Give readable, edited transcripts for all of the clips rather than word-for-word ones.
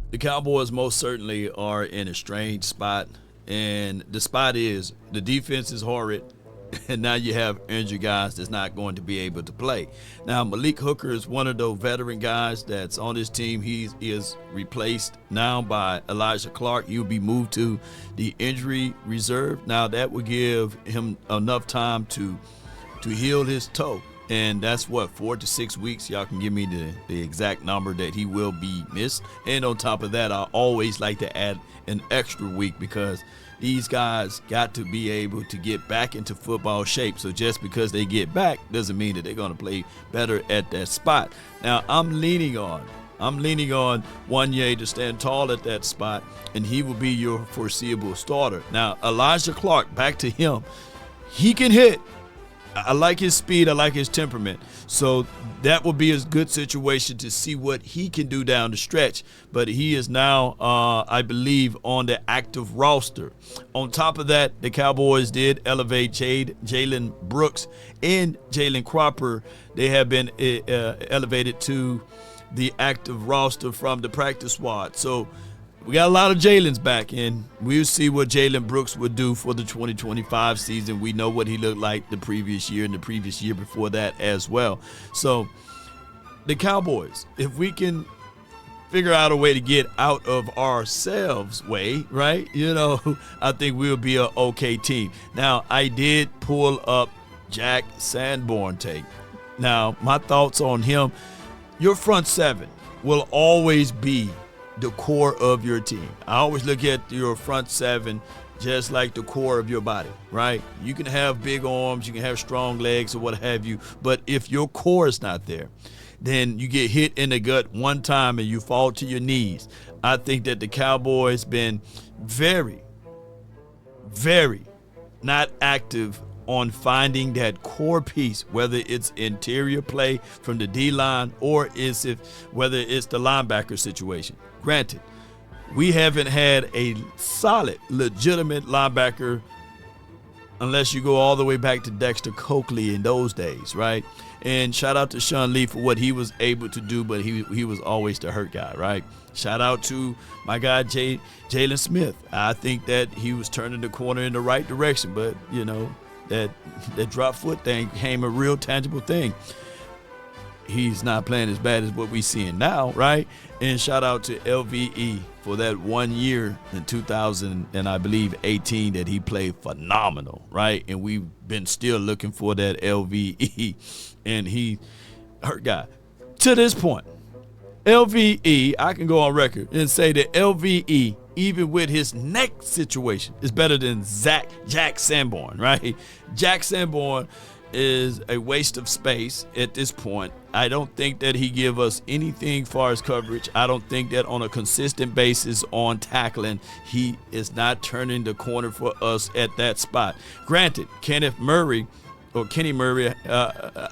The Cowboys most certainly are in a strange spot, and the spot is the defense is horrid, and now you have injured guys that's not going to be able to play. Now Malik Hooker is one of those veteran guys that's on this team. He is replaced now by Elijah Clark. He'll be moved to the injury reserve. Now that will give him enough time to heal his toe. And that's what, 4 to 6 weeks. Y'all can give me the exact number that he will be missed. And on top of that, I always like to add an extra week because these guys got to be able to get back into football shape. So just because they get back doesn't mean that they're going to play better at that spot. Now, I'm leaning on Wanye to stand tall at that spot, and he will be your foreseeable starter. Now, Elijah Clark, back to him. He can hit. I like his speed. I like his temperament. So that will be a good situation to see what he can do down the stretch. But he is now, I believe, on the active roster. On top of that, the Cowboys did elevate Jalen Brooks and Jalen Cropper. They have been elevated to the active roster from the practice squad. So we got a lot of Jalen's back, and we'll see what Jalen Brooks would do for the 2025 season. We know what he looked like the previous year and the previous year before that as well. So the Cowboys, if we can figure out a way to get out of ourselves way, right, I think we'll be an okay team. Now, I did pull up Jack Sanborn tape. Now, my thoughts on him, your front seven will always be the core of your team. I always look at your front seven just like the core of your body, right? You can have big arms, you can have strong legs or what have you, but if your core is not there, then you get hit in the gut one time and you fall to your knees. I think that the Cowboys been very, very not active on finding that core piece, whether it's interior play from the D-line or whether it's the linebacker situation. Granted, we haven't had a solid, legitimate linebacker unless you go all the way back to Dexter Coakley in those days, right? And shout out to Sean Lee for what he was able to do, but he was always the hurt guy, right? Shout out to my guy Jalen Smith. I think that he was turning the corner in the right direction, but, that drop foot thing became a real tangible thing. He's not playing as bad as what we're seeing now, right? And shout out to LVE for that 1 year in 2000 and I believe 18 that he played phenomenal, right? And we've been still looking for that LVE, and he hurt guy. To this point, LVE, I can go on record and say that LVE, even with his neck situation, is better than Jack Sanborn, right? Jack Sanborn is a waste of space at this point. I don't think that he give us anything far as coverage. I don't think that on a consistent basis on tackling, he is not turning the corner for us at that spot. Granted, Kenny Murray,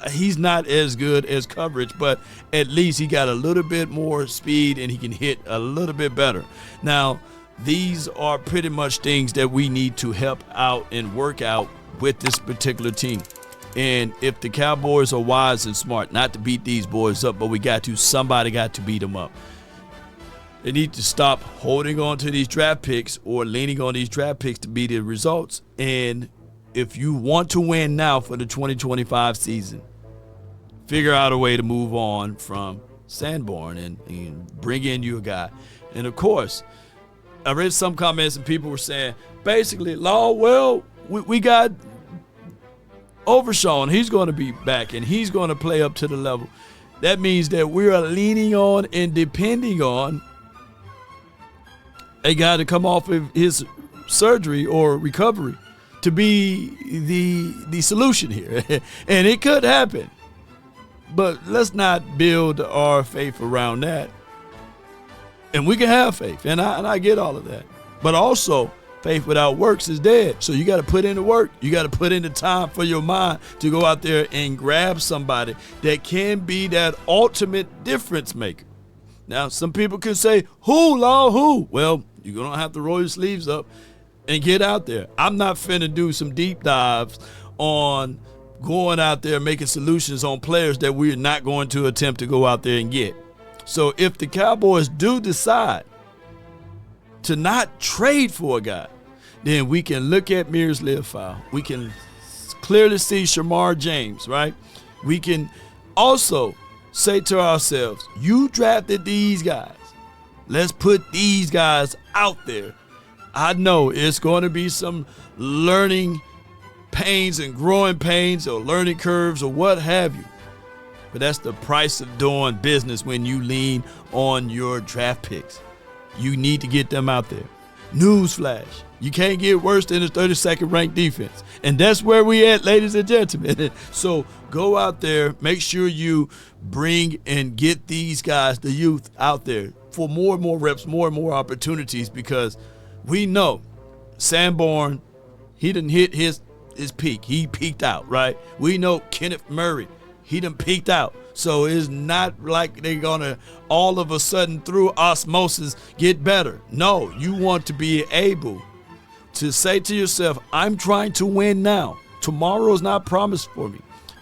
he's not as good as coverage, but at least he got a little bit more speed and he can hit a little bit better. Now, these are pretty much things that we need to help out and work out with this particular team. And if the Cowboys are wise and smart, not to beat these boys up, but somebody got to beat them up. They need to stop holding on to these draft picks or leaning on these draft picks to be the results. And if you want to win now for the 2025 season, figure out a way to move on from Sanborn and bring in you a guy. And of course, I read some comments and people were saying, basically, we got Overshawn, he's going to be back and he's going to play up to the level. That means that we are leaning on and depending on a guy to come off of his surgery or recovery to be the solution here. And it could happen. But let's not build our faith around that. And we can have faith, and I get all of that. But also, faith without works is dead. So you got to put in the work. You got to put in the time for your mind to go out there and grab somebody that can be that ultimate difference maker. Now, some people can say, who? Well, you're going to have to roll your sleeves up and get out there. I'm not finna do some deep dives on going out there making solutions on players that we're not going to attempt to go out there and get. So if the Cowboys do decide to not trade for a guy, then we can look at Mears Leofau. We can clearly see Shamar James, right? We can also say to ourselves, you drafted these guys. Let's put these guys out there. I know it's going to be some learning pains and growing pains or learning curves or what have you. But that's the price of doing business when you lean on your draft picks. You need to get them out there. Newsflash, you can't get worse than the 32nd ranked defense. And that's where we at, ladies and gentlemen. So go out there, make sure you bring and get these guys, the youth, out there for more and more reps, more and more opportunities, because we know Sanborn, he done hit his peak. He peaked out, right? We know Kenneth Murray, he done peaked out. So it's not like they're going to all of a sudden through osmosis get better. No, you want to be able to say to yourself, I'm trying to win now. Tomorrow is not promised for me.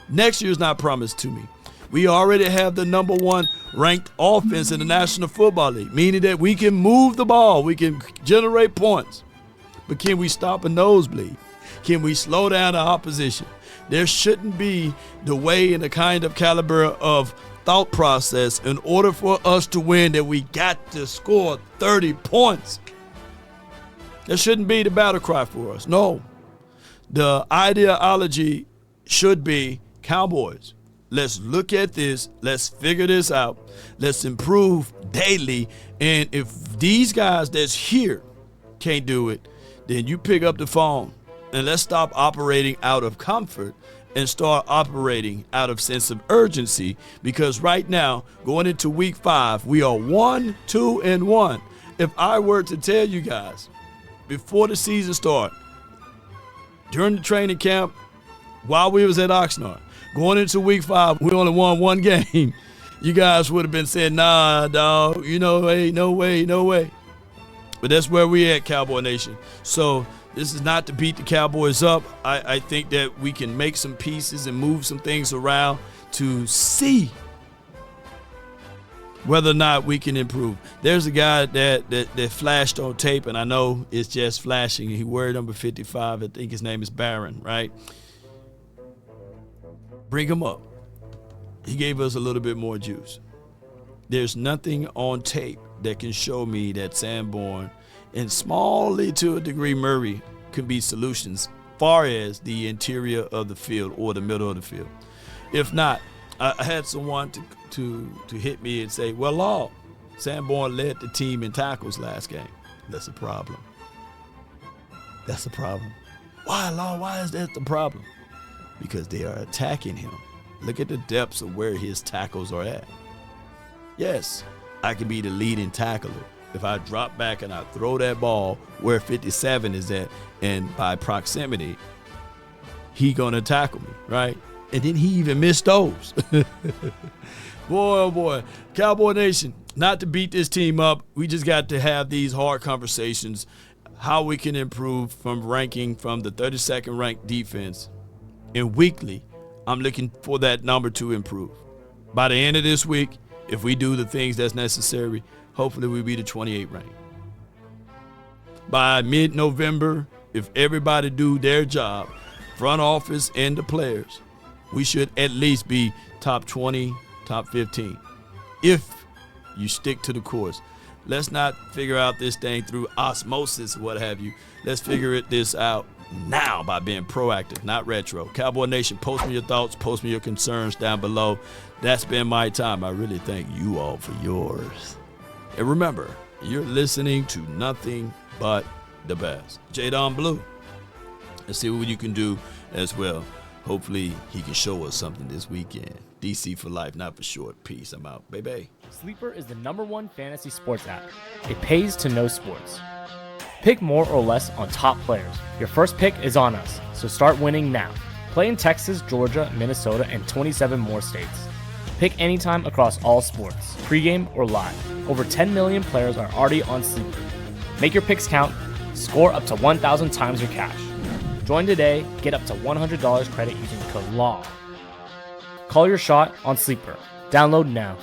Next year is not promised to me. We already have the number 1 ranked offense in the National Football League, meaning that we can move the ball, we can generate points. But can we stop a nosebleed? Can we slow down the opposition? There shouldn't be the way and the kind of caliber of thought process in order for us to win that we got to score 30 points. That shouldn't be the battle cry for us. No. The ideology should be Cowboys. Let's look at this. Let's figure this out. Let's improve daily. And if these guys that's here can't do it, then you pick up the phone. And let's stop operating out of comfort and start operating out of sense of urgency, because right now, going into week 5, we are 1-2-1. If I were to tell you guys before the season started, during the training camp, while we was at Oxnard, going into week 5, we only won 1 game, you guys would have been saying, nah, dog, hey, no way. But that's where we at, Cowboy Nation. So this is not to beat the Cowboys up. I think that we can make some pieces and move some things around to see whether or not we can improve. There's a guy that flashed on tape, and I know it's just flashing. He wore number 55. I think his name is Barron, right? Bring him up. He gave us a little bit more juice. There's nothing on tape that can show me that Sanborn and smallly to a degree Murray could be solutions far as the interior of the field or the middle of the field. If not, I had someone to hit me and say, well, Law, Sanborn led the team in tackles last game. That's a problem. That's a problem. Why, Law? Why is that the problem? Because they are attacking him. Look at the depths of where his tackles are at. Yes, I can be the leading tackler if I drop back and I throw that ball where 57 is at, and by proximity, he gonna tackle me, right? And then he even missed those. Boy, oh boy. Cowboy Nation, not to beat this team up, we just got to have these hard conversations, how we can improve from ranking from the 32nd ranked defense. And weekly, I'm looking for that number to improve. By the end of this week, if we do the things that's necessary, hopefully we'll be the 28th rank. By mid-November, if everybody do their job, front office and the players, we should at least be top 20, top 15. If you stick to the course. Let's not figure out this thing through osmosis, what have you. Let's figure this out now by being proactive, not retro. Cowboy Nation, post me your thoughts, post me your concerns down below. That's been my time. I really thank you all for yours. And remember, you're listening to nothing but the best. Jadon Blue. Let's see what you can do as well. Hopefully, he can show us something this weekend. DC for life, not for short. Peace. I'm out. Baby. Sleeper is the #1 fantasy sports app. It pays to know sports. Pick more or less on top players. Your first pick is on us, so start winning now. Play in Texas, Georgia, Minnesota, and 27 more states. Pick anytime across all sports, pregame or live. Over 10 million players are already on Sleeper. Make your picks count. Score up to 1,000 times your cash. Join today. Get up to $100 credit using code LAW. Call your shot on Sleeper. Download now.